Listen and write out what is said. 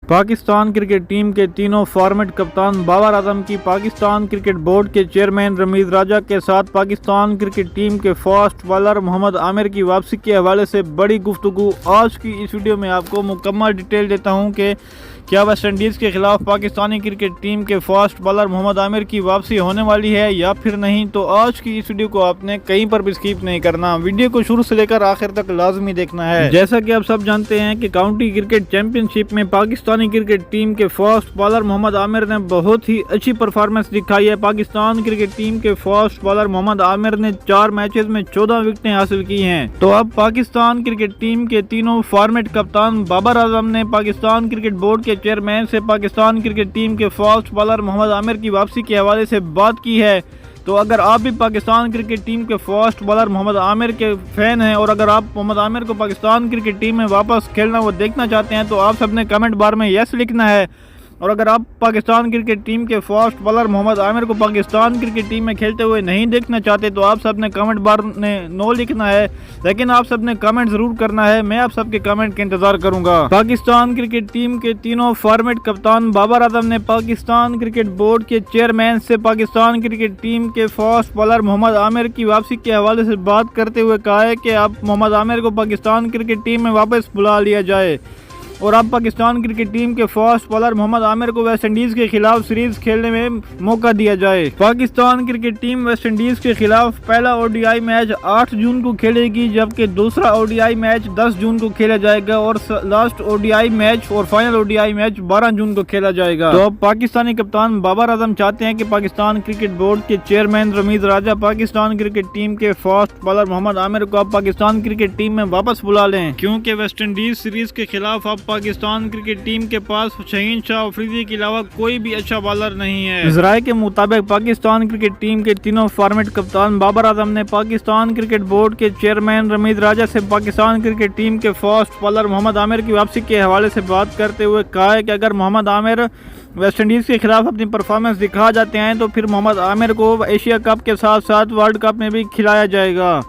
Pakistan cricket team کے تینوں format کپتان بابر اعظم کی پاکستان کرکٹ بورڈ کے چیئرمین رمیز راجہ کے ساتھ پاکستان کرکٹ ٹیم کے فاسٹ بالر محمد عامر کی واپسی کے حوالے سے بڑی گفتگو۔ آج کی اس ویڈیو میں آپ کو مکمل ڈیٹیل دیتا ہوں کہ کیا ویسٹ انڈیز کے خلاف پاکستانی کرکٹ ٹیم کے فاسٹ بالر محمد عامر کی واپسی ہونے والی ہے یا پھر نہیں۔ تو آج کی اس ویڈیو کو آپ نے کہیں پر بھی سکپ نہیں کرنا، ویڈیو کو شروع سے لے کر آخر تک لازمی دیکھنا ہے۔ جیسا کہ آپ سب جانتے ہیں کہ کاؤنٹی کرکٹ چیمپئن شپ میں پاکستانی کرکٹ ٹیم کے فاسٹ بالر محمد عامر نے بہت ہی اچھی پرفارمنس دکھائی ہے۔ پاکستان کرکٹ ٹیم کے فاسٹ بالر محمد عامر نے 4 میچز میں 14 وکٹیں حاصل کی ہیں۔ تو اب پاکستان کرکٹ ٹیم کے تینوں فارمیٹ کپتان بابر اعظم نے پاکستان کرکٹ بورڈ کے چیئرمین سے پاکستان کرکٹ ٹیم کے فاسٹ بالر محمد عامر کی واپسی کے حوالے سے بات کی ہے۔ تو اگر آپ بھی پاکستان کرکٹ ٹیم کے فاسٹ بالر محمد عامر کے فین ہیں اور اگر آپ محمد عامر کو پاکستان کرکٹ ٹیم میں واپس کھیلنا وہ دیکھنا چاہتے ہیں تو آپ سب نے کمنٹ بار میں یس لکھنا ہے، اور اگر آپ پاکستان کرکٹ ٹیم کے فاسٹ بالر محمد عامر کو پاکستان کرکٹ ٹیم میں کھیلتے ہوئے نہیں دیکھنا چاہتے تو آپ سب نے کمنٹ بار میں نو لکھنا ہے، لیکن آپ سب نے کمنٹ ضرور کرنا ہے۔ میں آپ سب کے کمنٹ کا انتظار کروں گا۔ پاکستان کرکٹ ٹیم کے تینوں فارمیٹ کپتان بابر اعظم نے پاکستان کرکٹ بورڈ کے چیئرمین سے پاکستان کرکٹ ٹیم کے فاسٹ بالر محمد عامر کی واپسی کے حوالے سے بات کرتے ہوئے کہا ہے کہ اب محمد عامر کو پاکستان کرکٹ ٹیم میں واپس بلا لیا جائے اور اب پاکستان کرکٹ ٹیم کے فاسٹ بالر محمد عامر کو ویسٹ انڈیز کے خلاف سیریز کھیلنے میں موقع دیا جائے۔ Pakistan cricket team West Indies کے خلاف پہلا ODI میچ 8 جون کو کھیلے گی، جبکہ دوسرا ODI میچ 10 جون کو کھیلا جائے گا اور لاسٹ ODI میچ اور فائنل ODI میچ 12 جون کو کھیلا جائے گا۔ تو اب پاکستانی کپتان بابر اعظم چاہتے ہیں کہ پاکستان کرکٹ بورڈ کے چیئرمین رمیز راجہ پاکستان کرکٹ ٹیم کے فاسٹ بالر محمد عامر کو اب پاکستان کرکٹ ٹیم میں واپس بلا لیں، کیونکہ ویسٹ انڈیز سیریز کے خلاف اب پاکستان کرکٹ ٹیم کے پاس شہین شاہ افریدی کے علاوہ کوئی بھی اچھا بالر نہیں ہے۔ ذرائع کے مطابق پاکستان کرکٹ ٹیم کے تینوں فارمیٹ کپتان بابر اعظم نے پاکستان کرکٹ بورڈ کے چیئرمین رمیز راجہ سے پاکستان کرکٹ ٹیم کے فاسٹ بالر محمد عامر کی واپسی کے حوالے سے بات کرتے ہوئے کہا ہے کہ اگر محمد عامر ویسٹ انڈیز کے خلاف اپنی پرفارمنس دکھا جاتے ہیں تو پھر محمد عامر کو ایشیا کپ کے ساتھ ساتھ ورلڈ کپ میں بھی کھلایا جائے گا۔